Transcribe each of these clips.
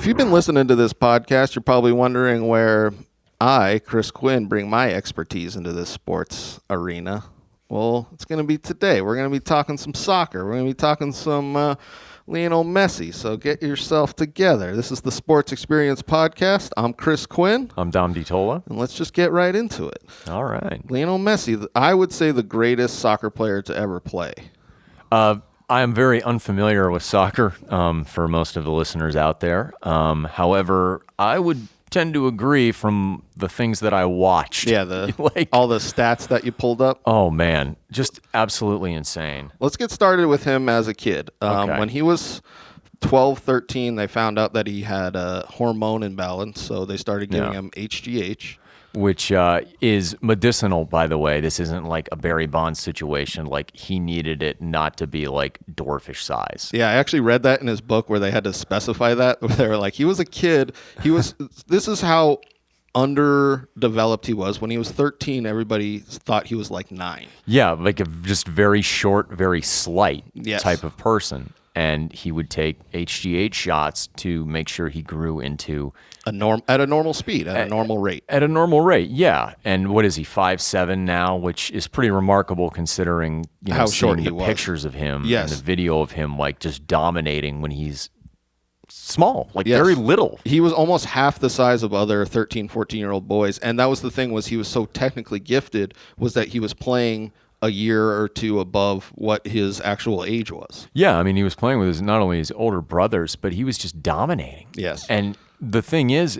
If you've been listening to this podcast, you're probably wondering where I, Chris Quinn, bring my expertise into this sports arena. Well, it's going to be today. We're going to be talking some soccer. We're going to be talking some Lionel Messi. So get yourself together. This is the Sports Experience Podcast. I'm Chris Quinn. I'm Dom DiTolla. And let's just get right into it. All right. Lionel Messi, I would say the greatest soccer player to ever play. I am very unfamiliar with soccer for most of the listeners out there. However, I would tend to agree from the things that I watched. Yeah, all the stats that you pulled up. Oh, man. Just absolutely insane. Let's get started with him as a kid. Okay. When he was 12, 13, they found out that he had a hormone imbalance, so they started giving him HGH. Which is medicinal, by the way. This isn't like a Barry Bonds situation. Like, he needed it not to be like dwarfish size. Yeah, I actually read that in his book where they had to specify that. Where they were like, he was a kid. This is how underdeveloped he was. When he was 13, everybody thought he was like 9. Yeah, like a just very short, very slight type of person. And he would take HGH shots to make sure he grew into at a normal speed, at a normal rate. At a normal rate, yeah. And what is he, 5'7" now, which is pretty remarkable considering how short he the was. Pictures of him Yes. and the video of him like just dominating when he's small, like very little. He was almost half the size of other 13, 14-year-old boys. And that was the thing, was he was so technically gifted, was that he was playing a year or two above what his actual age was. Yeah, I mean, he was playing with not only his older brothers, but he was just dominating. Yes. And the thing is,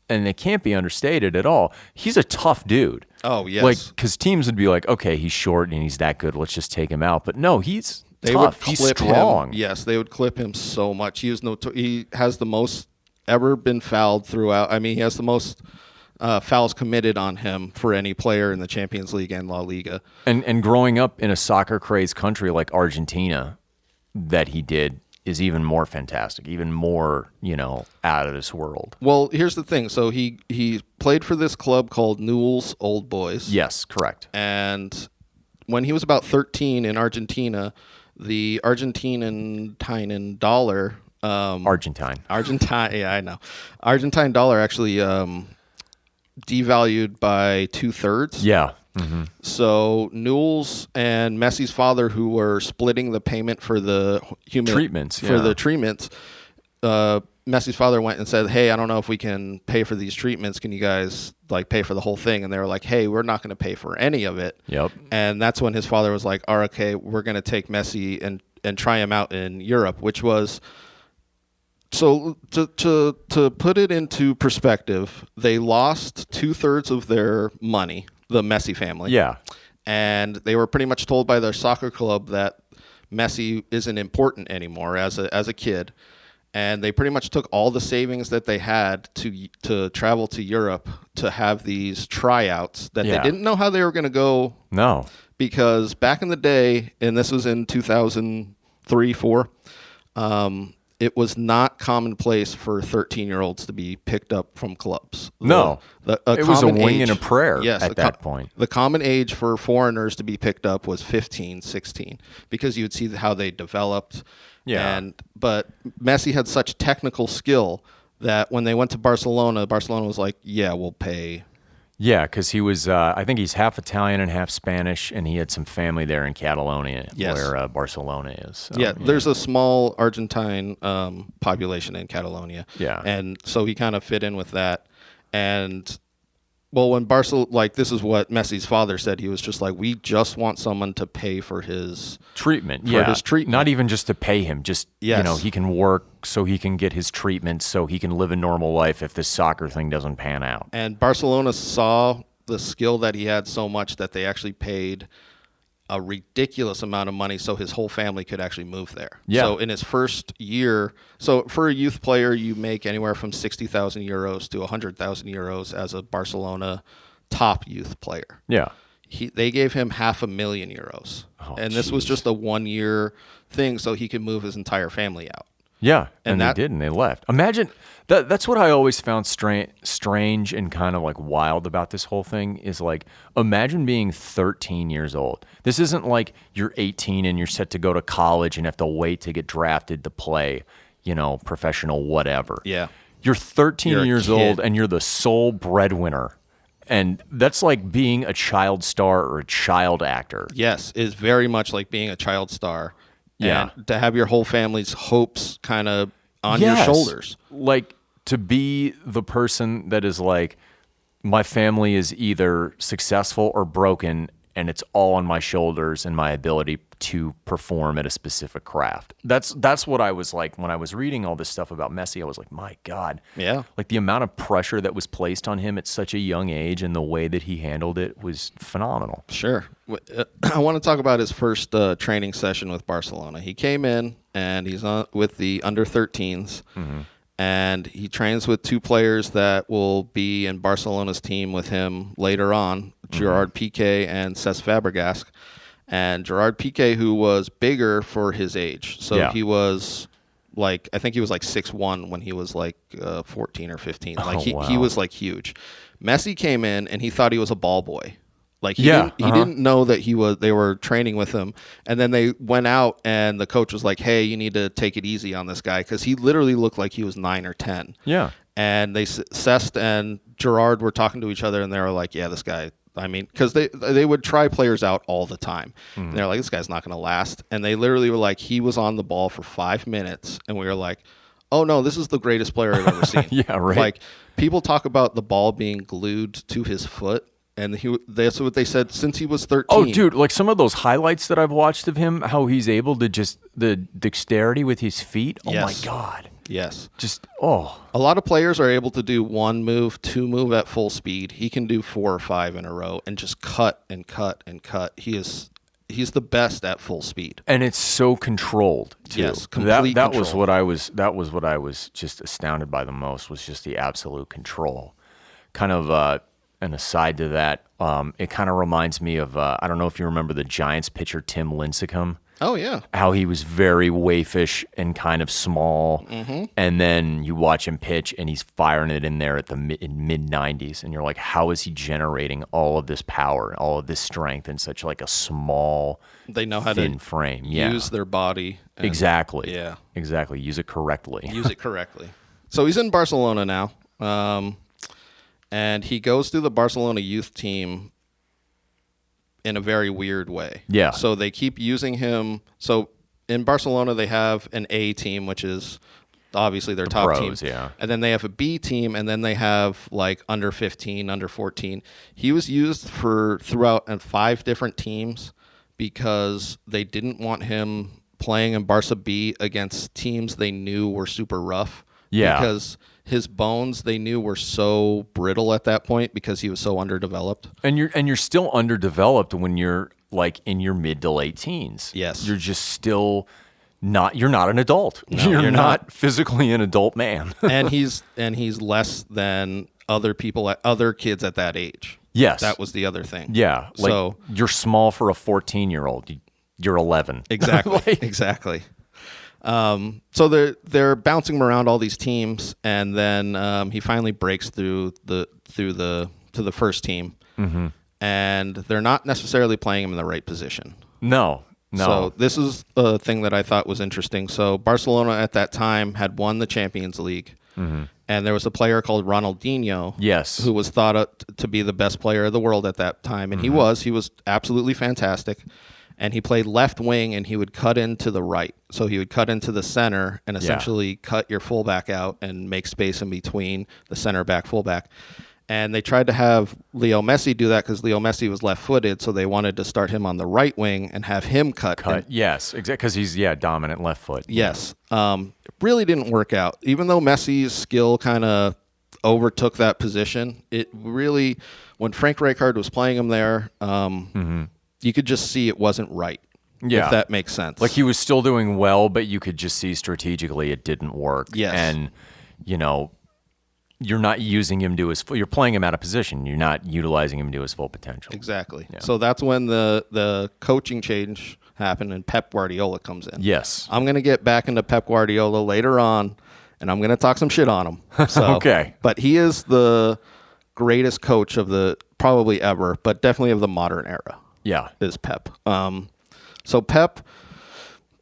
and it can't be understated at all, he's a tough dude. Oh, yes. Like, because teams would be like, okay, he's short and he's that good, let's just take him out. But no, he's tough. He's strong. Yes, they would clip him so much. He has the most ever been fouled throughout. I mean, he has the most fouls committed on him for any player in the Champions League and La Liga. And growing up in a soccer-crazed country like Argentina, that he did is even more fantastic, even more, out of this world. Well, here's the thing. So he played for this club called Newell's Old Boys. Yes, correct. And when he was about 13 in Argentina, the Argentine dollar... Argentine, yeah, I know. Argentine dollar actually... devalued by 2/3. Yeah. Mm-hmm. So Newell's and Messi's father, who were splitting the payment for the treatments, Messi's father went and said, "Hey, I don't know if we can pay for these treatments. Can you guys pay for the whole thing?" And they were like, "Hey, we're not going to pay for any of it." Yep. And that's when his father was like, "All right, okay, we're going to take Messi and try him out in Europe," which was. So to put it into perspective, they lost 2/3 of their money, the Messi family. Yeah. And they were pretty much told by their soccer club that Messi isn't important anymore as a kid. And they pretty much took all the savings that they had to travel to Europe to have these tryouts that they didn't know how they were going to go. No. Because back in the day, and this was in 2003, 2004, it was not commonplace for 13-year-olds to be picked up from clubs. No. It was a wing and a prayer at that point. The common age for foreigners to be picked up was 15, 16, because you would see how they developed. Yeah. But Messi had such technical skill that when they went to Barcelona was like, yeah, we'll pay. Yeah, because he was, I think he's half Italian and half Spanish, and he had some family there in Catalonia, where Barcelona is. So, there's a small Argentine population in Catalonia. Yeah. And so he kind of fit in with that. And, well, when this is what Messi's father said. He was just like, we just want someone to pay for his treatment. His treatment. Not even just to pay him, just, he can work so he can get his treatment so he can live a normal life if this soccer thing doesn't pan out. And Barcelona saw the skill that he had so much that they actually paid a ridiculous amount of money so his whole family could actually move there. Yeah. So in his first year, for a youth player, you make anywhere from 60,000 euros to 100,000 euros as a Barcelona top youth player. Yeah. They gave him €500,000. And this was just a 1-year thing so he could move his entire family out. Yeah, and they did, and they left. Imagine, that's what I always found strange and kind of like wild about this whole thing is like, imagine being 13 years old. This isn't like you're 18 and you're set to go to college and have to wait to get drafted to play. professional whatever. Yeah. You're 13 You're a years kid. old and you're the sole breadwinner. And that's like being a child star or a child actor. Yes, it's very much like being a child star. Yeah. And to have your whole family's hopes kind of on your Yes. shoulders. Like to be the person that is like, my family is either successful or broken, and it's all on my shoulders and my ability to perform at a specific craft. That's what I was like when I was reading all this stuff about Messi. I was like, my God. Yeah. Like the amount of pressure that was placed on him at such a young age and the way that he handled it was phenomenal. Sure. I want to talk about his first training session with Barcelona. He came in, and he's with the under-13s. Mm-hmm. And he trains with two players that will be in Barcelona's team with him later on, Gerard Piqué and Cesc Fabregas. And Gerard Piqué, who was bigger for his age. So he was like, I think he was like 6'1" when he was like 14 or 15. Like he was like huge. Messi came in and he thought he was a ball boy. Like he didn't know that they were training with him. And then they went out and the coach was like, hey, you need to take it easy on this guy, because he literally looked like he was 9 or 10. Yeah. And Cesc and Gerard were talking to each other, and they were like, yeah, this guy, I mean, because they would try players out all the time. And they're like, this guy's not going to last. And they literally were like, he was on the ball for 5 minutes. And we were like, oh, no, this is the greatest player I've ever seen. Yeah, right. Like, people talk about the ball being glued to his foot. And that's what they said since he was 13. Oh, dude, like some of those highlights that I've watched of him, how he's able to just, the dexterity with his feet. Oh, my God. Yes. Just, A lot of players are able to do 1 move, 2 move at full speed. He can do 4 or 5 in a row and just cut and cut and cut. He's the best at full speed. And it's so controlled, too. Yes, complete that control. was what I was just astounded by the most, was just the absolute control. Kind of an aside to that, it kind of reminds me of, I don't know if you remember the Giants pitcher Tim Lincecum. Oh, yeah. How he was very waifish and kind of small. Mm-hmm. And then you watch him pitch and he's firing it in there at the mid-90s. And you're like, how is he generating all of this power, all of this strength in such like a small, they know how thin to frame? use their body. Exactly. Yeah. Exactly. Use it correctly. Use it correctly. So he's in Barcelona now. And he goes through the Barcelona youth team in a very weird way. Yeah. So they keep using him. So in Barcelona, they have an A team, which is obviously their top pros, team. Yeah. And then they have a B team, and then they have like under 15, under 14. He was used throughout 5 different teams because they didn't want him playing in Barca B against teams they knew were super rough. Yeah. Because his bones, they knew, were so brittle at that point because he was so underdeveloped. And you're still underdeveloped when you're like in your mid to late teens. Yes. You're just still you're not an adult. No, you're you're not physically an adult man. and he's less than other kids at that age. Yes. That was the other thing. Yeah. Like So you're small for a 14-year-old. You're 11. exactly. Exactly. So they're bouncing him around all these teams, and then he finally breaks through to the first team, and they're not necessarily playing him in the right position. No. So this is a thing that I thought was interesting. So Barcelona at that time had won the Champions League, and there was a player called Ronaldinho, Yes. who was thought to be the best player of the world at that time, and he was absolutely fantastic. And he played left wing, and he would cut into the right. So he would cut into the center and essentially cut your fullback out and make space in between the center back, fullback. And they tried to have Leo Messi do that because Leo Messi was left-footed, so they wanted to start him on the right wing and have him cut. Yes, exactly, because he's dominant left foot. Yes. Really didn't work out. Even though Messi's skill kind of overtook that position, it really, when Frank Rijkaard was playing him there, you could just see it wasn't right. Yeah. If that makes sense. Like he was still doing well, but you could just see strategically it didn't work. Yes. And, you're not using him to his full, you're playing him out of position. You're not utilizing him to his full potential. Exactly. Yeah. So that's when the coaching change happened and Pep Guardiola comes in. Yes. I'm going to get back into Pep Guardiola later on, and I'm going to talk some shit on him. So, okay. But he is the greatest coach of the probably ever, but definitely of the modern era. Yeah. Is Pep. So Pep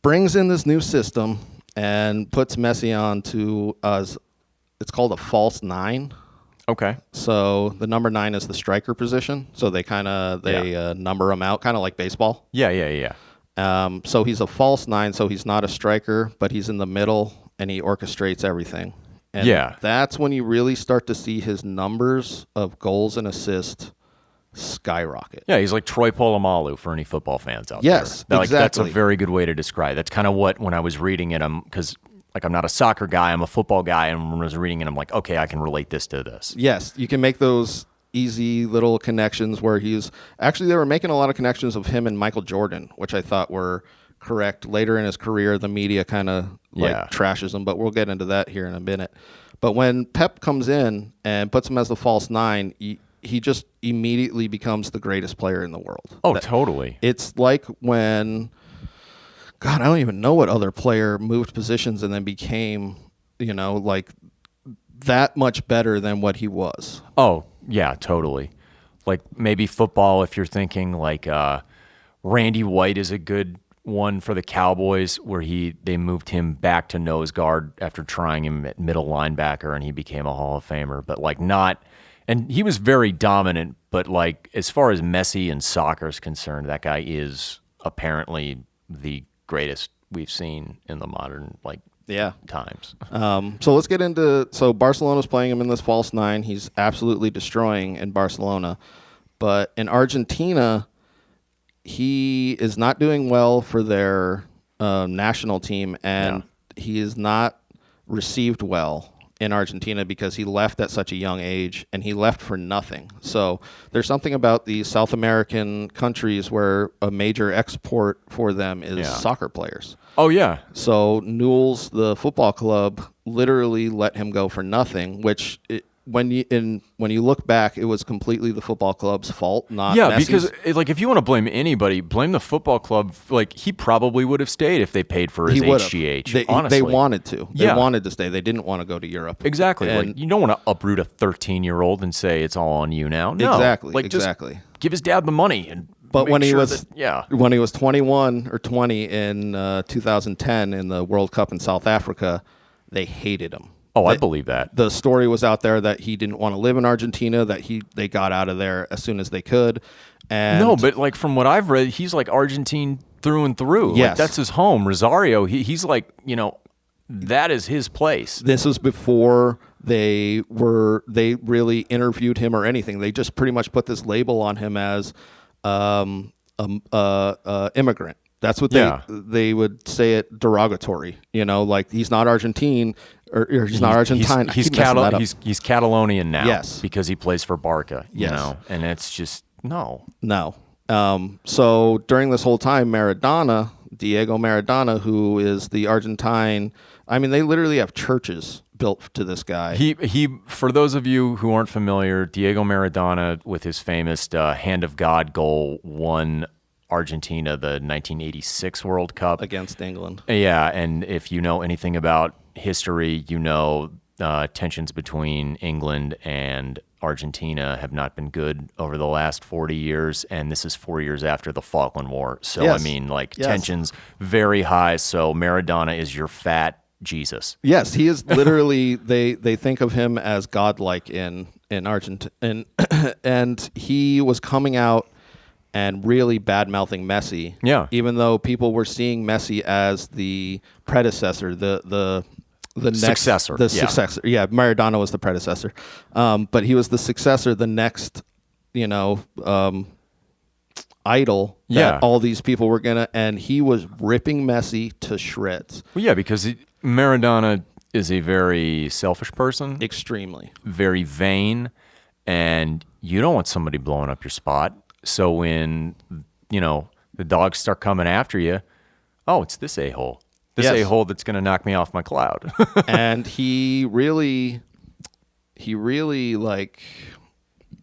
brings in this new system, and puts Messi on to it's called a false 9. Okay. So the number 9 is the striker position. So they number him out, kind of like baseball. Yeah. So he's a false 9, so he's not a striker, but he's in the middle and he orchestrates everything. And that's when you really start to see his numbers of goals and assists skyrocket. Yeah, he's like Troy Polamalu for any football fans out there. Yes, exactly. That's a exactly. very good way to describe. That's kind of what, when I was reading it, because like I'm not a soccer guy, I'm a football guy, and when I was reading it, I'm like, okay, I can relate this to this. Yes, you can make those easy little connections where they were making a lot of connections of him and Michael Jordan, which I thought were correct. Later in his career, the media kind of trashes him, but we'll get into that here in a minute. But when Pep comes in and puts him as the false 9, he just immediately becomes the greatest player in the world. Oh, totally. It's like when, God, I don't even know what other player moved positions and then became, like that much better than what he was. Oh, yeah, totally. Like maybe football, if you're thinking like Randy White is a good one for the Cowboys, where they moved him back to nose guard after trying him at middle linebacker, and he became a Hall of Famer. But like and he was very dominant, but like as far as Messi and soccer is concerned, that guy is apparently the greatest we've seen in the modern times. So let's get into. So Barcelona's playing him in this false 9. He's absolutely destroying in Barcelona, but in Argentina, he is not doing well for their national team, and he is not received well in Argentina because he left at such a young age, and he left for nothing. So there's something about these South American countries where a major export for them is soccer players. Oh, yeah. So Newell's, the football club, literally let him go for nothing, which when you look back, it was completely the football club's fault, not Messi's. Because if you want to blame anybody, blame the football club. Like, he probably would have stayed if they paid for his HGH. Honestly, they wanted to. They Yeah. wanted to stay. They didn't want to go to Europe. Exactly. And Like, you don't want to uproot a 13-year-old and say it's all on you now. No. Exactly. Just give his dad the money and. But when he was 21 or 20 in 2010 in the World Cup in South Africa, they hated him. Oh, I believe that. The story was out there that he didn't want to live in Argentina, that they got out of there as soon as they could. And no, but like from what I've read, he's like Argentine through and through. Yes. Like, that's his home. Rosario, he's like, that is his place. This was before they really interviewed him or anything. They just pretty much put this label on him as immigrant. That's what they would say it derogatory. Like he's not Argentine or he's not Argentine. He's Catalonian now. Yes. Because he plays for Barca. Yes. And it's just no. So during this whole time, Diego Maradona, who is the Argentine, I mean, they literally have churches built to this guy. He for those of you who aren't familiar, Diego Maradona, with his famous hand of God goal, won Argentina the 1986 World Cup against England. Yeah, and if you know anything about history, tensions between England and Argentina have not been good over the last 40 years, and this is 4 years after the Falkland War. So, yes. Tensions very high. So Maradona is your fat Jesus. Yes, he is literally, they think of him as godlike in Argentina. And he was coming out and really bad-mouthing Messi. Yeah. Even though people were seeing Messi as the predecessor, the successor. Successor. Yeah, Maradona was the predecessor. But he was the successor, the next, idol that all these people were going to, and he was ripping Messi to shreds. Well, yeah, because Maradona is a very selfish person. Extremely. Very vain, and you don't want somebody blowing up your spot. So when, the dogs start coming after you, oh, it's this a-hole. This a-hole that's going to knock me off my cloud. And he really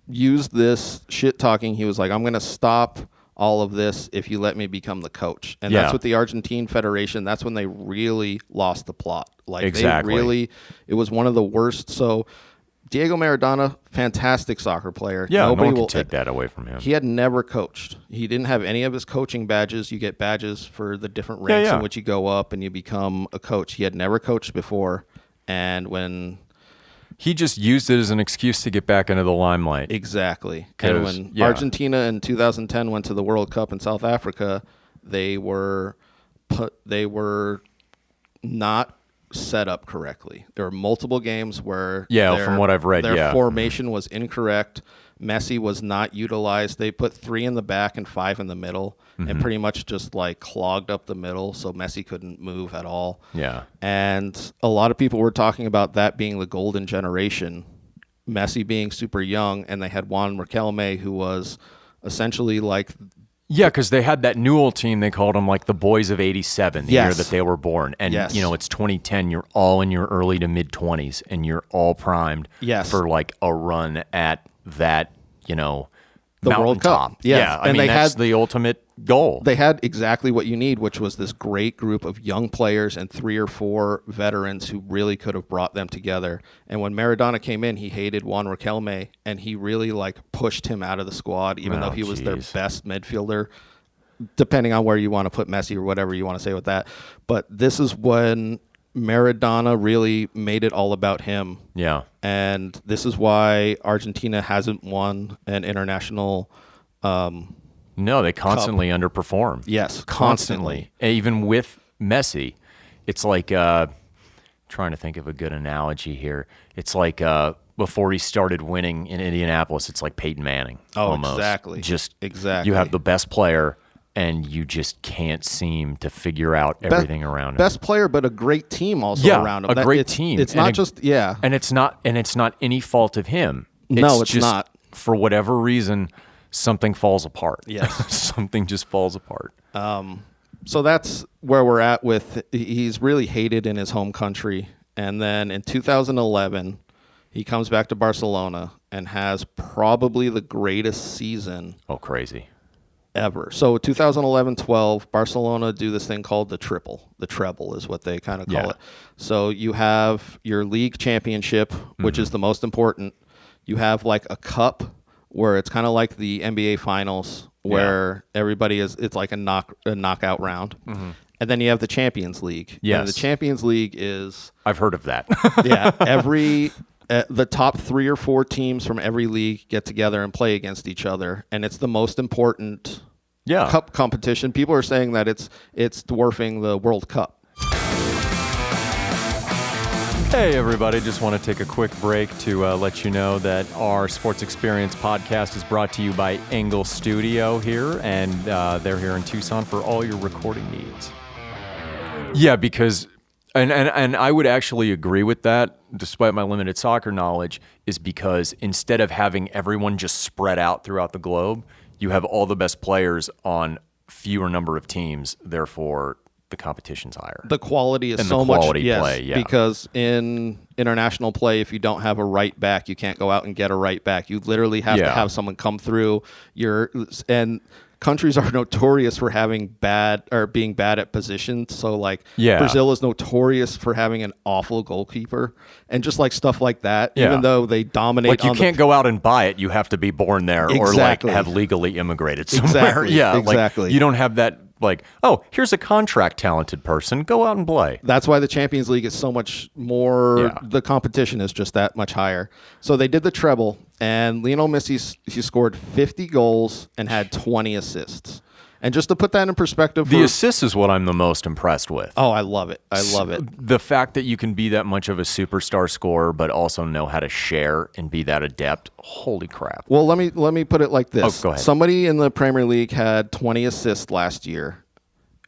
used this shit talking. He was like, I'm going to stop all of this if you let me become the coach. And that's what the Argentine Federation, that's when they really lost the plot. Like, exactly. It was one of the worst. So Diego Maradona, fantastic soccer player. Yeah, Nobody no one will can take that away from him. He had never coached. He didn't have any of his coaching badges. You get badges for the different ranks in which you go up and you become a coach. He had never coached before. And when... He just used it as an excuse to get back into the limelight. Exactly. And when Argentina in 2010 went to the World Cup in South Africa, they were not set up correctly. There were multiple games where from what I've read, their formation was incorrect. Messi was not utilized. They put 3 in the back and 5 in the middle and pretty much just like clogged up the middle so Messi couldn't move at all. Yeah. And a lot of people were talking about that being the golden generation, Messi being super young, and they had Juan Riquelme, who was essentially like... Yeah, because they had that Newell team. They called them like the boys of '87, the year that they were born. And, it's 2010. You're all in your early to mid-20s, and you're all primed for like a run at that, the World Cup. Yeah, I mean, that's the ultimate goal. They had exactly what you need, which was this great group of young players and 3 or 4 veterans who really could have brought them together. And when Maradona came in, he hated Juan Riquelme, and he really pushed him out of the squad, even though he was their best midfielder, depending on where you want to put Messi or whatever you want to say with that. But this is when Maradona really made it all about him. Yeah. And this is why Argentina hasn't won an international No, they constantly underperform. Yes, constantly. Even with Messi, it's like trying to think of a good analogy here. It's like before he started winning in Indianapolis, it's like Peyton Manning. Oh, almost. exactly. Exactly. You have the best player, and you just can't seem to figure out everything around him. Best player, but a great team also around him. A great team. It's not just and it's not any fault of him. No, it's just, not. For whatever reason, something falls apart. Yes. Something just falls apart. So that's where we're at with, he's really hated in his home country. And then in 2011, he comes back to Barcelona and has probably the greatest season. Oh, crazy. Ever. So 2011-12, Barcelona do this thing called the triple. The treble is what they kind of call it. So you have your league championship, which is the most important. You have like a cup where it's kind of like the NBA finals where everybody it's like a knockout round. And then you have the Champions League. Yes. And the Champions League is... I've heard of that. The top 3 or 4 teams from every league get together and play against each other, and it's the most important cup competition. People are saying that it's dwarfing the World Cup. Hey, everybody. Just want to take a quick break to let you know that our Sports Experience podcast is brought to you by Engle Studio here, and they're here in Tucson for all your recording needs. Yeah, because... And I would actually agree with that, despite my limited soccer knowledge, is because instead of having everyone just spread out throughout the globe, you have all the best players on fewer number of teams. Therefore, the competition's higher. The quality is and so the much. Quality play, because in international play, if you don't have a right back, you can't go out and get a right back. You literally have to have someone come through and countries are notorious for having being bad at positions. So Brazil is notorious for having an awful goalkeeper and just like stuff like that, even though they dominate. Like you can't go out and buy it. You have to be born there or like have legally immigrated somewhere. Exactly. Like you don't have that like, oh, here's a contract talented person. Go out and play. That's why the Champions League is so much more, the competition is just that much higher. So they did the treble, and Lionel Messi, he scored 50 goals and had 20 assists. And just to put that in perspective... The assists is what I'm the most impressed with. Oh, I love it. The fact that you can be that much of a superstar scorer, but also know how to share and be that adept. Holy crap. Well, let me put it like this. Oh, go ahead. Somebody in the Premier League had 20 assists last year.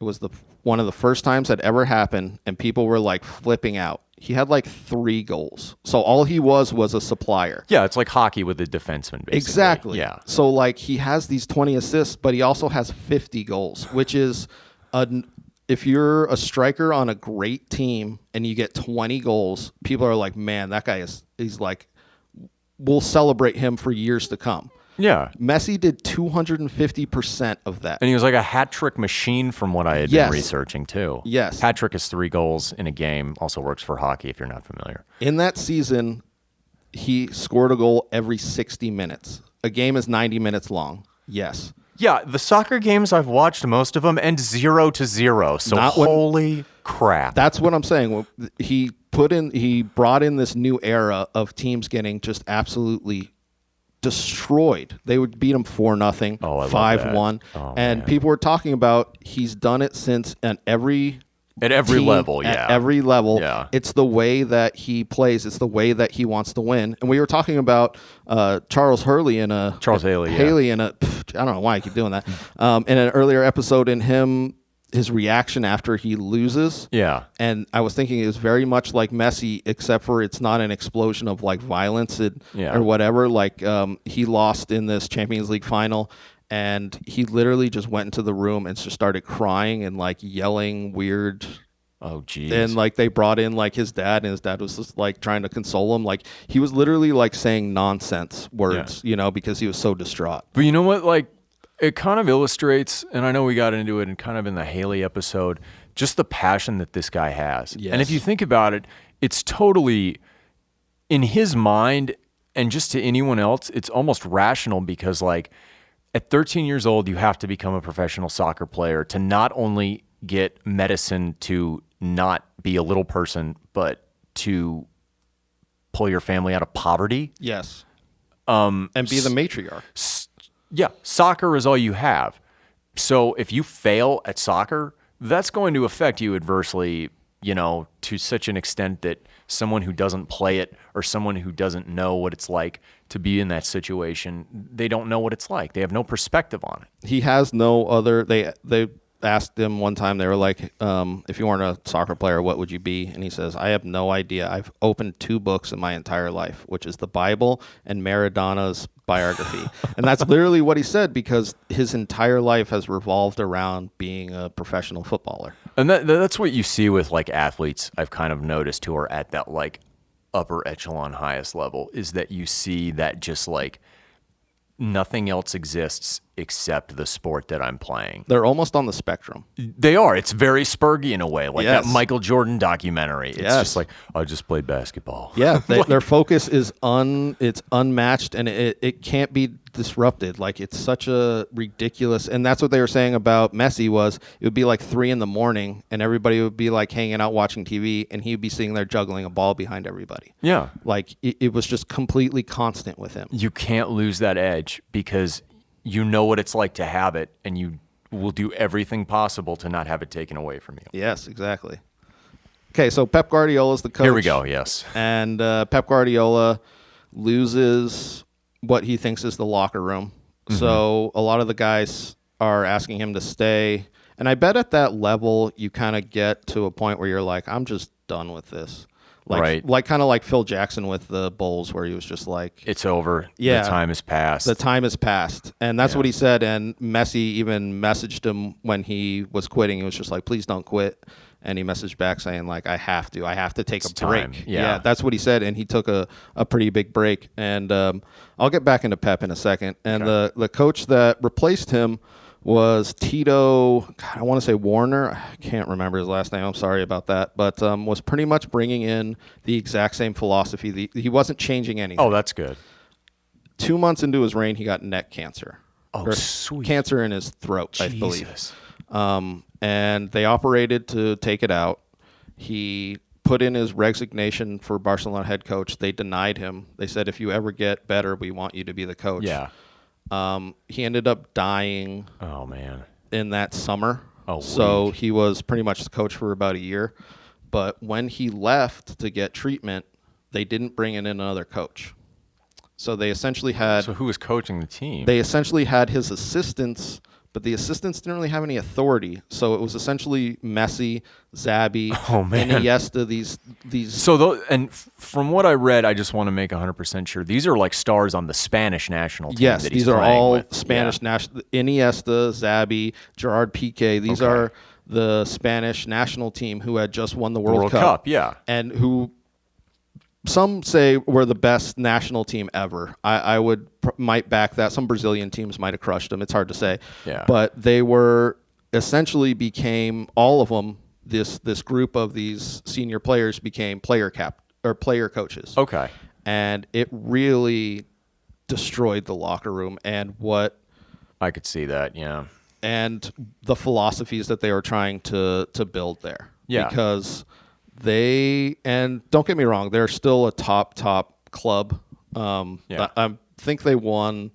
It was one of the first times that ever happened, and people were like flipping out. He had like 3 goals. So all he was a supplier. Yeah, it's like hockey with a defenseman, basically. Exactly. Yeah. So like he has these 20 assists, but he also has 50 goals, which is if you're a striker on a great team and you get 20 goals, people are like, man, that guy he's like, we'll celebrate him for years to come. Yeah. Messi did 250% of that. And he was like a hat trick machine from what I had been researching too. Yes. Hat trick is 3 goals in a game. Also works for hockey if you're not familiar. In that season, he scored a goal every 60 minutes. A game is 90 minutes long. Yes. Yeah, the soccer games I've watched, most of them end 0-0. So holy crap. That's what I'm saying. He brought in this new era of teams getting just absolutely destroyed. They would beat them 4-0, 5-1. And people were talking about he's done it since at every level. At every level. Yeah. It's the way that he plays. It's the way that he wants to win. And we were talking about Charles Haley in a I don't know why I keep doing that. In an earlier episode, his reaction after he loses. Yeah. And I was thinking it was very much like Messi, except for it's not an explosion of like violence or whatever. Like he lost in this Champions League final, and he literally just went into the room and just started crying and like yelling weird. Oh, geez. And like they brought in like his dad, and his dad was just like trying to console him. Like he was literally like saying nonsense words, because he was so distraught. But you know what? Like it kind of illustrates, and I know we got into it and kind of in the Haley episode, just the passion that this guy has. Yes. And if you think about it, it's totally in his mind, and just to anyone else, it's almost rational because like at 13 years old, you have to become a professional soccer player to not only get medicine to not be a little person, but to pull your family out of poverty. Yes. And be the matriarch. Yeah. Soccer is all you have. So if you fail at soccer, that's going to affect you adversely, to such an extent that someone who doesn't play it or someone who doesn't know what it's like to be in that situation, they don't know what it's like. They have no perspective on it. He has no other. They asked him one time, they were like, if you weren't a soccer player, what would you be? And he says, I have no idea. I've opened 2 books in my entire life, which is the Bible and Maradona's biography. And that's literally what he said, because his entire life has revolved around being a professional footballer. And that's what you see with like athletes, I've kind of noticed, who are at that like upper echelon highest level, is that you see that just like nothing else exists except the sport that I'm playing. They're almost on the spectrum. They are. It's very Spurgy in a way, like yes. that Michael Jordan documentary. It's just like, I just played basketball. Yeah, their focus is it's unmatched, and it can't be disrupted. Like, it's such a ridiculous, and that's what they were saying about Messi was it would be like 3 a.m. and everybody would be like hanging out watching TV, and he'd be sitting there juggling a ball behind everybody. Yeah. Like, it was just completely constant with him. You can't lose that edge because you know what it's like to have it, and you will do everything possible to not have it taken away from you. Yes, exactly. Okay, so Pep Guardiola's the coach. Here we go, yes. And Pep Guardiola loses what he thinks is the locker room. Mm-hmm. So a lot of the guys are asking him to stay. And I bet at that level, you kind of get to a point where you're like, I'm just done with this. Like, right. Like kind of like Phil Jackson with the Bulls, where he was just like, it's over. Yeah, the time has passed. The time has passed. And that's what he said. And Messi even messaged him when he was quitting. He was just like, please don't quit. And he messaged back saying, like, I have to take a break. Time. Yeah, that's what he said. And he took a pretty big break. And I'll get back into Pep in a second. And the coach that replaced him was Tito, I want to say Warner. I can't remember his last name. I'm sorry about that. But was pretty much bringing in the exact same philosophy. He wasn't changing anything. Oh, that's good. 2 months into his reign, he got neck cancer. Oh, sweet. Cancer in his throat, Jesus. I believe. And they operated to take it out. He put in his resignation for Barcelona head coach. They denied him. They said, if you ever get better, we want you to be the coach. Yeah. He ended up dying. Oh, man. In that summer. Oh, so he was pretty much the coach for about a year. But when he left to get treatment, they didn't bring in another coach. So they essentially had... So who was coaching the team? They essentially had his assistants, but the assistants didn't really have any authority. So it was essentially Messi, Xabi, Iniesta, these. So and from what I read, I just want to make 100% sure these are like stars on the Spanish national team. Yes, that he's these are all with. Spanish national. Iniesta, Xabi, Gerard Piqué. These are the Spanish national team who had just won the World Cup. Yeah, and who some say were the best national team ever. I might back that. Some Brazilian teams might have crushed them. It's hard to say. Yeah. But they were essentially became all of them. This group of these senior players became player coaches. Okay. and it really destroyed the locker room and what I could see that, yeah. and the philosophies that they were trying to build there. Yeah. Because and don't get me wrong, they're still a top club. I think they won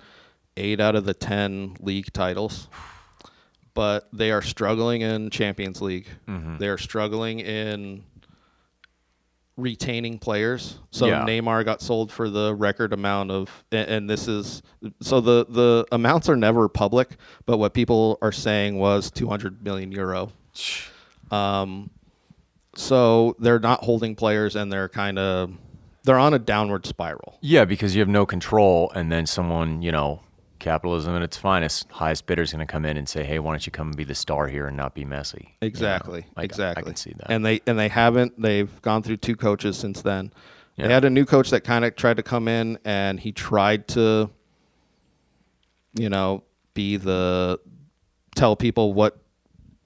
8 out of the 10 league titles, but they are struggling in Champions League. Mm-hmm. They are struggling in retaining players. So Neymar got sold for the record amount of, and this is, so the amounts are never public, but what people are saying was 200 million euro. So they're not holding players, and they're on a downward spiral. Yeah, because you have no control, and then someone, capitalism at its finest, highest bidder is going to come in and say, "Hey, why don't you come and be the star here and not be Messi?" Exactly, exactly. I can see that. And they haven't. They've gone through 2 coaches since then. Yeah. They had a new coach that kind of tried to come in, and he tried to, tell people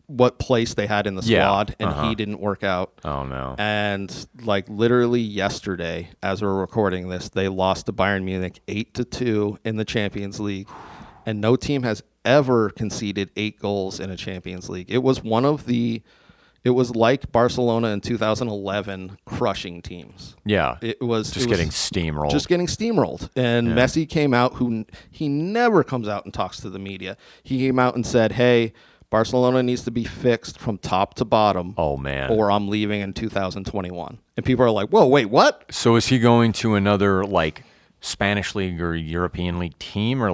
what place they had in the squad, and he didn't work out. Oh, no. And literally yesterday, as we're recording this, they lost to Bayern Munich 8-2 in the Champions League, and no team has ever conceded 8 goals in a Champions League. It was like Barcelona in 2011 crushing teams. Yeah. It was getting steamrolled. Just getting steamrolled. And Messi came out, he never comes out and talks to the media. He came out and said, "Hey, Barcelona needs to be fixed from top to bottom. Oh, man. Or I'm leaving in 2021. And people are like, "Whoa, wait, what?" So is he going to another Spanish league or European league team, or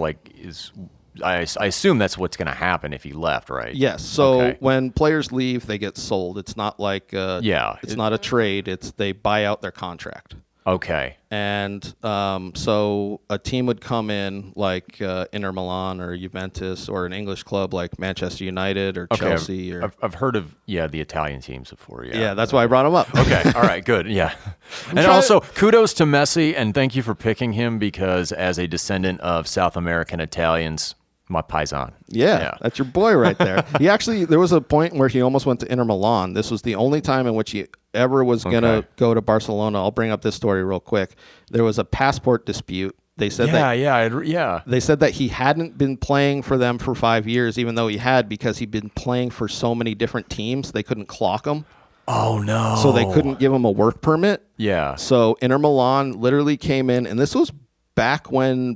I assume that's what's going to happen if he left, right? Yes. So when players leave, they get sold. It's not like it's not a trade. It's they buy out their contract. Okay. And so a team would come in like Inter Milan or Juventus, or an English club like Manchester United or Chelsea. I've heard of the Italian teams before. Yeah, that's why I brought them up. Okay, all right, good. Yeah, and also kudos to Messi, and thank you for picking him, because as a descendant of South American Italians, my paisan. Yeah, that's your boy right there. There was a point where he almost went to Inter Milan. This was the only time in which he ever was going to go to Barcelona. I'll bring up this story real quick. There was a passport dispute. They said They said that he hadn't been playing for them for 5 years, even though he had, because he'd been playing for so many different teams. They couldn't clock him. Oh, no. So they couldn't give him a work permit. Yeah. So Inter Milan literally came in, and this was back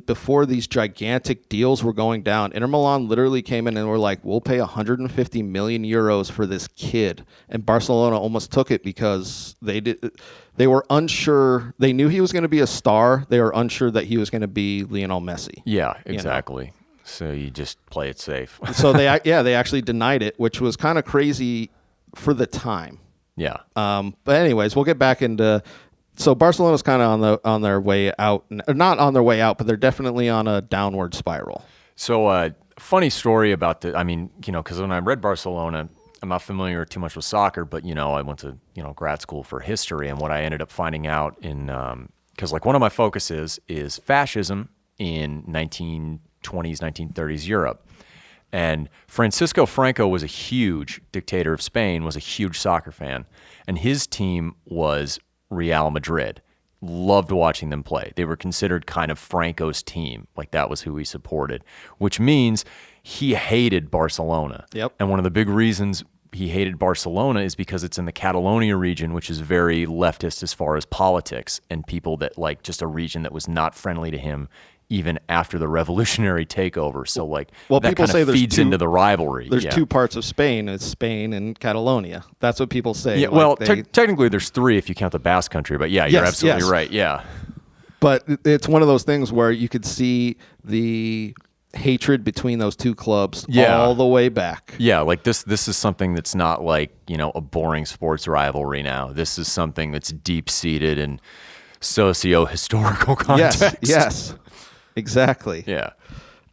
before these gigantic deals were going down. Inter Milan literally came in and were like, "We'll pay 150 million euros for this kid." And Barcelona almost took it because they were unsure. They knew he was going to be a star. They were unsure that he was going to be Lionel Messi. Yeah, exactly. So you just play it safe. So they actually denied it, which was kind of crazy for the time. Yeah. But anyways, we'll get back into. So Barcelona's kind of on their way out, not on their way out, but they're definitely on a downward spiral. So funny story about because when I read Barcelona, I'm not familiar too much with soccer, but I went to grad school for history, and what I ended up finding out because one of my focuses is fascism in 1920s, 1930s Europe. And Francisco Franco was a huge dictator of Spain, was a huge soccer fan, and his team was Real Madrid. Loved watching them play. They were considered kind of Franco's team. That was who he supported, which means he hated Barcelona. Yep. And one of the big reasons he hated Barcelona is because it's in the Catalonia region, which is very leftist as far as politics, and people that just a region that was not friendly to him even after the revolutionary takeover. So that people say feeds into the rivalry. There's 2 parts of Spain. It's Spain and Catalonia. That's what people say. Yeah, technically there's 3 if you count the Basque Country, but yeah, you're absolutely right. Yeah. But it's one of those things where you could see the hatred between those 2 clubs all the way back. Yeah, this is something that's not a boring sports rivalry now. This is something that's deep-seated in socio-historical context. Yes. Exactly. Yeah.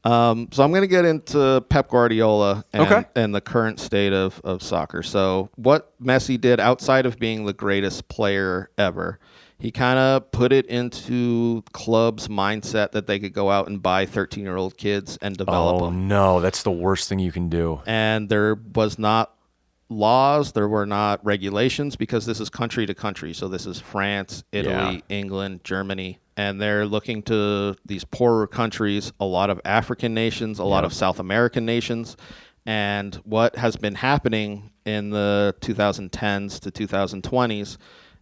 So I'm going to get into Pep Guardiola and the current state of soccer. So what Messi did outside of being the greatest player ever, he kind of put it into clubs' mindset that they could go out and buy 13-year-old kids and develop them. Oh, no. That's the worst thing you can do. And there was not laws, there were not regulations, because this is country to country. So this is France, Italy, Yeah. England, Germany, and they're looking to these poorer countries, a lot of African nations, a lot of South American nations. And what has been happening in the 2010s to 2020s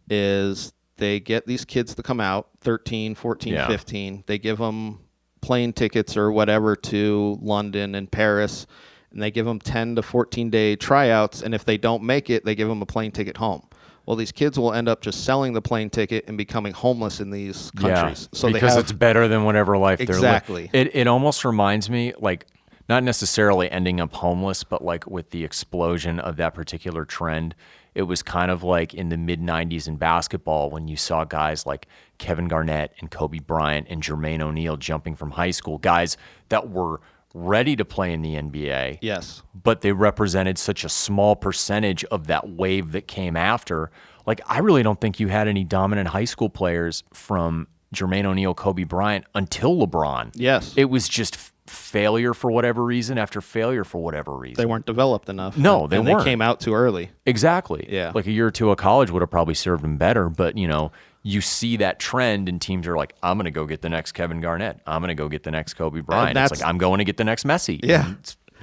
is they get these kids to come out, 13, 14, Yeah. 15. They give them plane tickets or whatever to London and Paris, and they give them 10 to 14-day tryouts, and if they don't make it, they give them a plane ticket home. Well, these kids will end up just selling the plane ticket and becoming homeless in these countries. Yeah, So because they it's better than whatever life Exactly. they're living. It almost reminds me, like, not necessarily ending up homeless, but like with the explosion of that particular trend, it was kind of like in the mid-'90s in basketball when you saw guys like Kevin Garnett and Kobe Bryant and Jermaine O'Neal jumping from high school, guys that were ready to play in the NBA. Yes. But they represented such a small percentage of that wave that came after. Like, I really don't think you had any dominant high school players from Jermaine O'Neal, Kobe Bryant until LeBron. Yes. It was just failure for whatever reason after failure for whatever reason. They weren't developed enough. No, they and weren't. They came out too early. Exactly. Yeah. Like a year or two of college would have probably served them better. But, you know, you see that trend and teams are like, I'm going to go get the next Kevin Garnett. I'm going to go get the next Kobe Bryant. It's like, I'm going to get the next Messi. Yeah.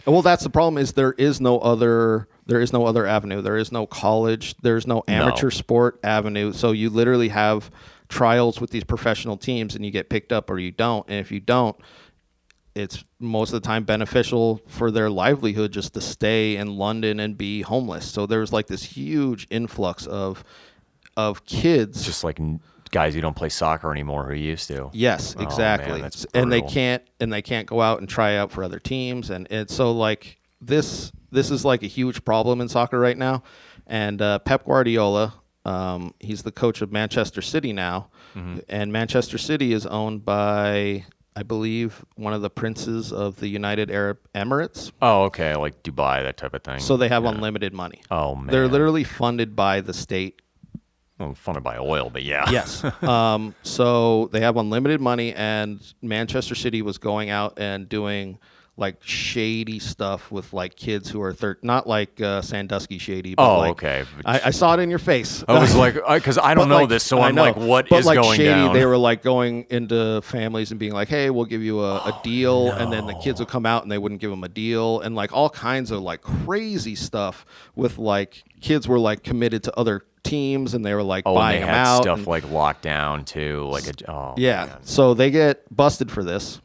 Well, that's the problem is there is no other avenue. There is no college. There's no amateur sport avenue. So you literally have trials with these professional teams and you get picked up or you don't. And if you don't, it's most of the time beneficial for their livelihood just to stay in London and be homeless. So there's like this huge influx of kids. Just like guys who don't play soccer anymore who used to. Yes, exactly. Oh, man, that's and they brutal. can't go out and try out for other teams. And it's so like this is like a huge problem in soccer right now. And Pep Guardiola, he's the coach of Manchester City now. Mm-hmm. And Manchester City is owned by, I believe, one of the princes of the United Arab Emirates. Oh, okay, like Dubai, that type of thing. So they have unlimited money. Oh, man. They're literally funded by the state. Well, funded by oil, but yeah. Yes. So they have unlimited money, and Manchester City was going out and doing like shady stuff with like kids who are not like Sandusky shady. But okay. I saw it in your face. I was like, because I don't know this, so I'm like, what is going shady, down? They were like going into families and being like, hey, we'll give you a deal. And then the kids would come out and they wouldn't give them a deal. And like all kinds of like crazy stuff with like kids were like committed to other teams and they were like buying them out. Stuff like locked down too. Yeah. Man. So they get busted for this.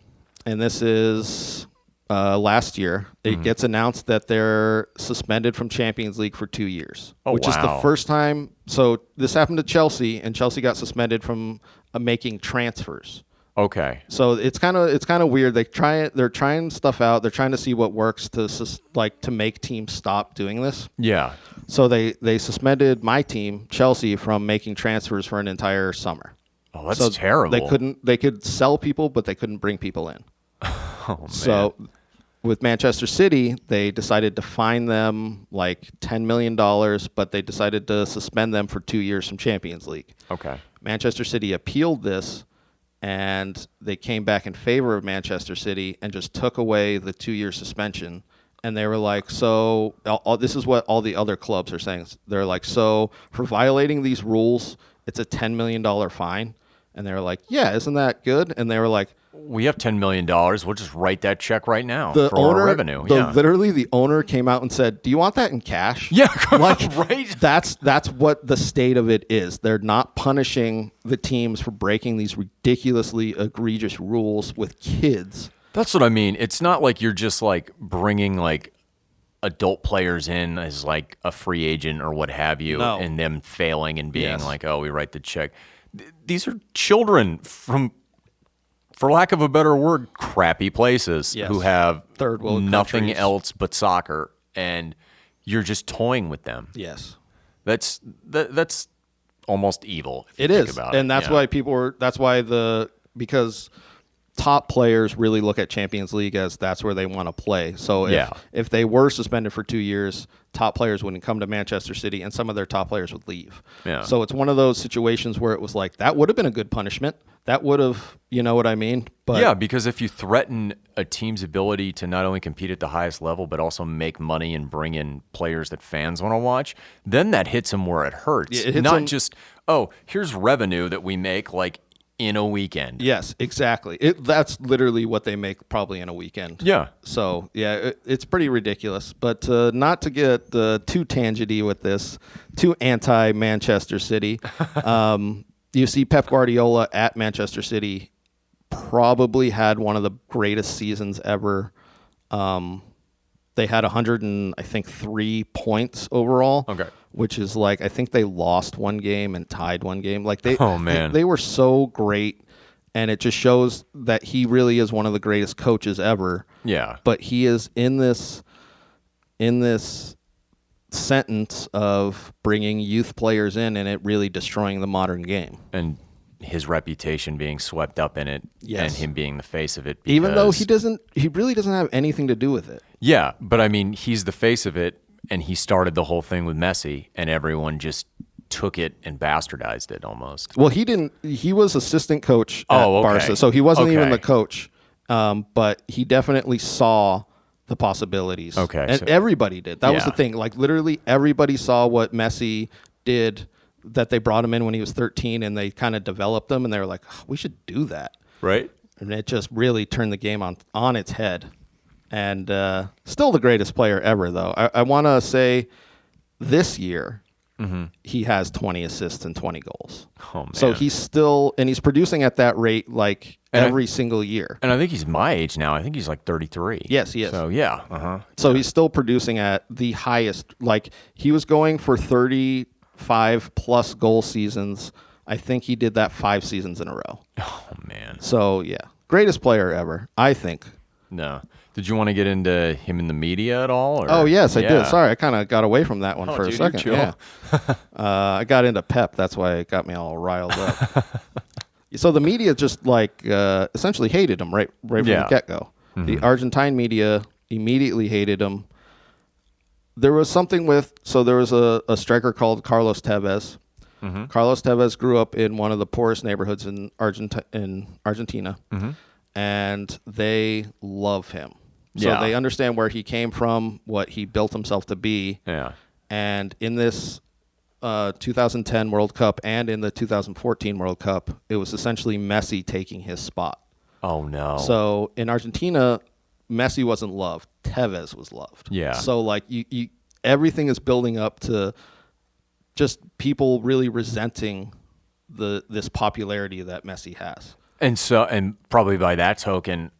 And this is last year. It gets announced that they're suspended from Champions League for 2 years, which is the first time. So this happened to Chelsea, and Chelsea got suspended from making transfers. Okay. So it's kind of weird. They're trying stuff out. They're trying to see what works to make teams stop doing this. Yeah. So they suspended my team, Chelsea, from making transfers for an entire summer. Oh, that's terrible. They could sell people, but they couldn't bring people in. Oh, man. So with Manchester City, they decided to fine them like $10 million, but they decided to suspend them for 2 years from Champions League. Okay. Manchester City appealed this, and they came back in favor of Manchester City and just took away the 2-year suspension. And they were like, so this is what all the other clubs are saying. They're like, so for violating these rules, it's a $10 million fine. And they were like, yeah, isn't that good? And they were like, we have $10 million. We'll just write that check right now for our revenue. Literally, the owner came out and said, do you want that in cash? Yeah, like, right. That's what the state of it is. They're not punishing the teams for breaking these ridiculously egregious rules with kids. That's what I mean. It's not like you're just like bringing like adult players in as like a free agent or what have you, and them failing and being like, oh, we write the check. These are children from, for lack of a better word, crappy places who have third world nothing countries. else but soccer, and you're just toying with them. Yes, that's almost evil. If it you is, think about and it. that's why people were. That's why because top players really look at Champions League as that's where they want to play. So if they were suspended for 2 years, top players wouldn't come to Manchester City, and some of their top players would leave. Yeah. So it's one of those situations where it was like, that would have been a good punishment. That would have, you know what I mean? But yeah, because if you threaten a team's ability to not only compete at the highest level, but also make money and bring in players that fans want to watch, then that hits them where it hurts. Yeah, it hits not them, just, oh, here's revenue that we make like in a weekend. Yes, exactly. That's literally what they make probably in a weekend. Yeah. So, yeah, it's pretty ridiculous. But not to get too tangenty with this, too anti-Manchester City, you see Pep Guardiola at Manchester City probably had one of the greatest seasons ever. They had 103 points overall. Okay. Which is like, I think they lost one game and tied one game. Like man. They were so great, and it just shows that he really is one of the greatest coaches ever. Yeah. But he is in this sentence of bringing youth players in and it really destroying the modern game. And his reputation being swept up in it, Yes. and him being the face of it. Even though he really doesn't have anything to do with it. Yeah, but I mean, he's the face of it, and he started the whole thing with Messi, and everyone just took it and bastardized it almost. Well, he didn't. He was assistant coach at Barca, so he wasn't even the coach. But he definitely saw the possibilities. Okay, and so- everybody did. That was the Yeah. thing. Like literally, everybody saw what Messi did. That they brought him in when he was 13, and they kind of developed him, and they were like, oh, "We should do that." Right? And it just really turned the game on its head. And still the greatest player ever, though. I want to say this year he has 20 assists and 20 goals. Oh, man. So he's producing at that rate like every single year. And I think he's my age now. I think he's like 33. Yes, he is. So, yeah. Uh-huh. So he's still producing at the highest. Like he was going for 35-plus goal seasons. I think he did that 5 seasons in a row. Oh, man. So, yeah. Greatest player ever, I think. No. Did you want to get into him in the media at all? Or? Oh, yes, I did. Sorry, I kind of got away from that one for a dude, second. you're chill. Yeah. I got into Pep. That's why it got me all riled up. So the media just like essentially hated him right from the get-go. The Argentine media immediately hated him. There was something there was a striker called Carlos Tevez. Carlos Tevez grew up in one of the poorest neighborhoods in Argentina, and they love him. So they understand where he came from, what he built himself to be. Yeah. And in this 2010 World Cup and in the 2014 World Cup, it was essentially Messi taking his spot. Oh, no. So in Argentina, Messi wasn't loved. Tevez was loved. Yeah. So like you everything is building up to just people really resenting this popularity that Messi has. And probably by that token,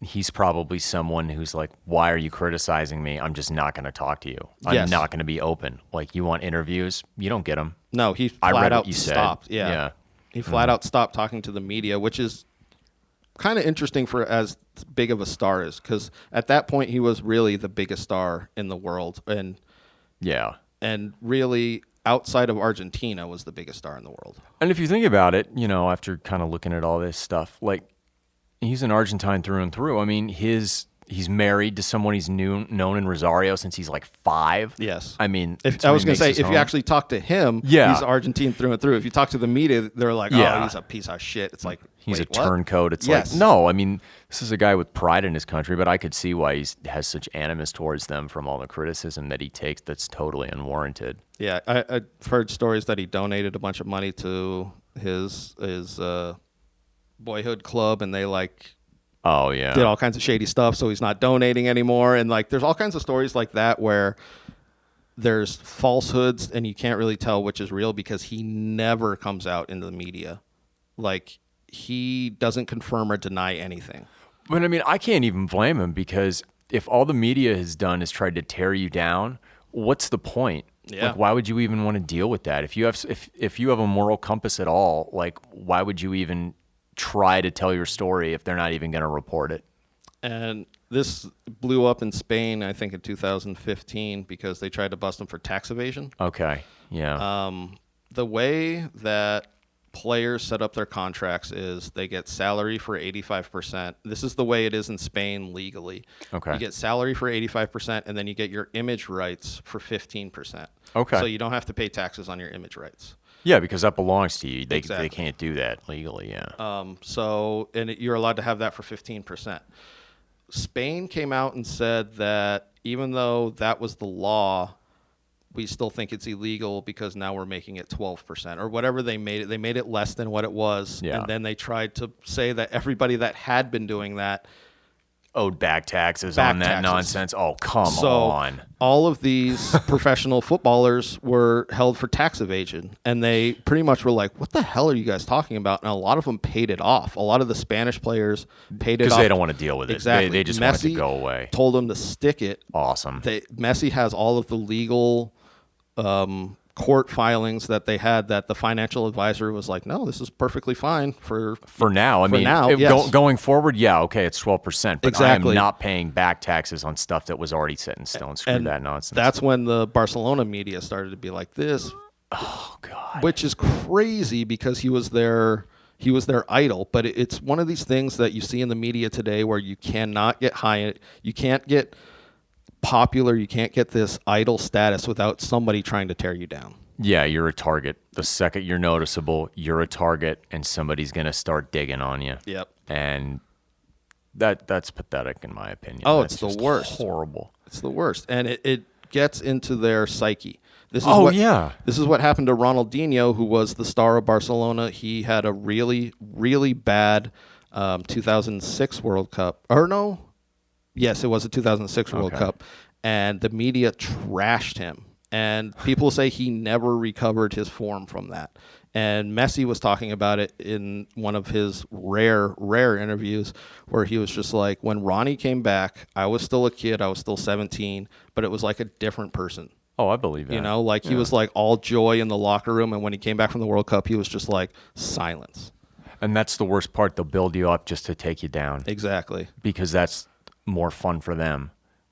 he's probably someone who's like, why are you criticizing me? I'm just not going to talk to you. I'm not going to be open. Like, you want interviews? You don't get them. No, he flat out stopped. Yeah. He flat out stopped talking to the media, which is kind of interesting for as big of a star is, because at that point he was really the biggest star in the world, and really outside of Argentina was the biggest star in the world. And if you think about it, after kind of looking at all this stuff, like, he's an Argentine through and through. I mean, he's married to someone he's known in Rosario since he's like 5. Yes. I mean, I was going to say, if you actually talk to him, he's Argentine through and through. If you talk to the media, they're like, oh, he's a piece of shit. It's like, he's wait, a turncoat. It's like, no, I mean, this is a guy with pride in his country, but I could see why he has such animus towards them from all the criticism that he takes that's totally unwarranted. Yeah, I've heard stories that he donated a bunch of money to his boyhood club, and they did all kinds of shady stuff, so he's not donating anymore. And like, there's all kinds of stories like that where there's falsehoods and you can't really tell which is real because he never comes out into the media. Like, he doesn't confirm or deny anything. But I mean, I can't even blame him, because if all the media has done is tried to tear you down, what's the point? Yeah. Like, why would you even want to deal with that? If you have a moral compass at all, like, why would you even try to tell your story if they're not even going to report it? And this blew up in Spain, I think, in 2015 because they tried to bust him for tax evasion. Okay. Yeah. The way that players set up their contracts is they get salary for 85%. This is the way it is in Spain legally. Okay. You get salary for 85%, and then you get your image rights for 15%. Okay. So you don't have to pay taxes on your image rights. Yeah, because that belongs to you. They Exactly. can't do that legally, yeah. You're allowed to have that for 15%. Spain came out and said that even though that was the law, we still think it's illegal because now we're making it 12% or whatever they made it. They made it less than what it was. Yeah. And then they tried to say that everybody that had been doing that owed back taxes on that nonsense. Oh, come on. All of these professional footballers were held for tax evasion, and they pretty much were like, what the hell are you guys talking about? And a lot of them paid it off. A lot of the Spanish players paid it off. Because they don't want to deal with it. Exactly. They just Messi want it to go away. Told them to stick it. Awesome. Messi has all of the legal court filings that they had that the financial advisor was like, no, this is perfectly fine for now. I mean, yes. Going forward, yeah, okay, it's 12%, but Exactly. I am not paying back taxes on stuff that was already set in stone. Screw that nonsense. That's when the Barcelona media started to be like this. Oh God. Which is crazy because he was their idol, but it's one of these things that you see in the media today where you cannot get high, you can't get popular, you can't get this idol status without somebody trying to tear you down. Yeah, you're a target. The second you're noticeable, you're a target, and somebody's going to start digging on you. Yep. And that's pathetic in my opinion. Oh, That's it's the just worst. Horrible. It's the worst. And it gets into their psyche. This is This is what happened to Ronaldinho, who was the star of Barcelona. He had a really, really bad 2006 World Cup. Or no? Yes, it was a 2006 World Cup. And the media trashed him. And people say he never recovered his form from that. And Messi was talking about it in one of his rare interviews where he was just like, when Ronnie came back, I was still a kid. I was still 17, but it was like a different person. Oh, I believe that. You know, like he was like all joy in the locker room. And when he came back from the World Cup, he was just like silence. And that's the worst part. They'll build you up just to take you down. Exactly. Because that's more fun for them.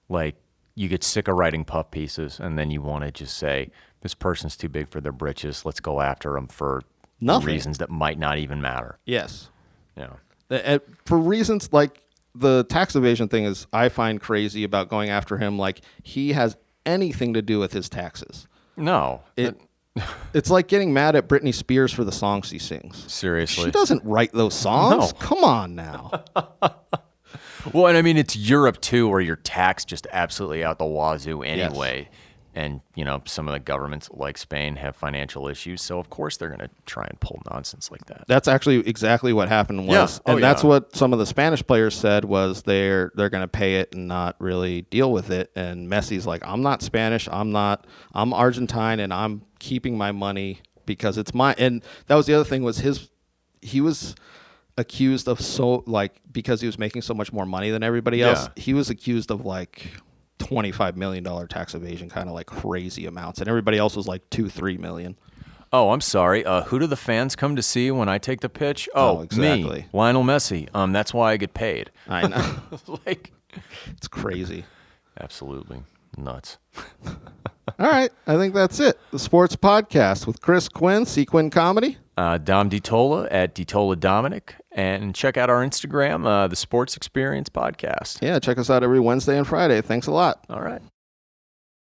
Like, you get sick of writing puff pieces, and then you want to just say, this person's too big for their britches. Let's go after them for reasons that might not even matter. Yes. Yeah. For reasons like the tax evasion thing is I find crazy about going after him like he has anything to do with his taxes. No. It's like getting mad at Britney Spears for the songs she sings. Seriously. She doesn't write those songs. No. Come on now. Well, and I mean, it's Europe, too, where you're taxed just absolutely out the wazoo anyway. Yes. And, you know, some of the governments like Spain have financial issues. So, of course, they're going to try and pull nonsense like that. That's actually exactly what happened was. Yeah. That's what some of the Spanish players said was they're going to pay it and not really deal with it. And Messi's like, I'm not Spanish. I'm Argentine, and I'm keeping my money because it's mine. And that was the other thing was he was accused of because he was making so much more money than everybody else, he was accused of like $25 million tax evasion, kind of like crazy amounts. And everybody else was like $2-3 million. Oh, I'm sorry. Who do the fans come to see when I take the pitch? Oh, exactly. Me, Lionel Messi. That's why I get paid. I know. It's crazy. Absolutely nuts. All right. I think that's it. The Sports Podcast with Chris Quinn, Quinn Comedy. Dom DiTolla at DiTolla Dominic. And check out our Instagram, the Sports Experience Podcast. Yeah, check us out every Wednesday and Friday. Thanks a lot. All right.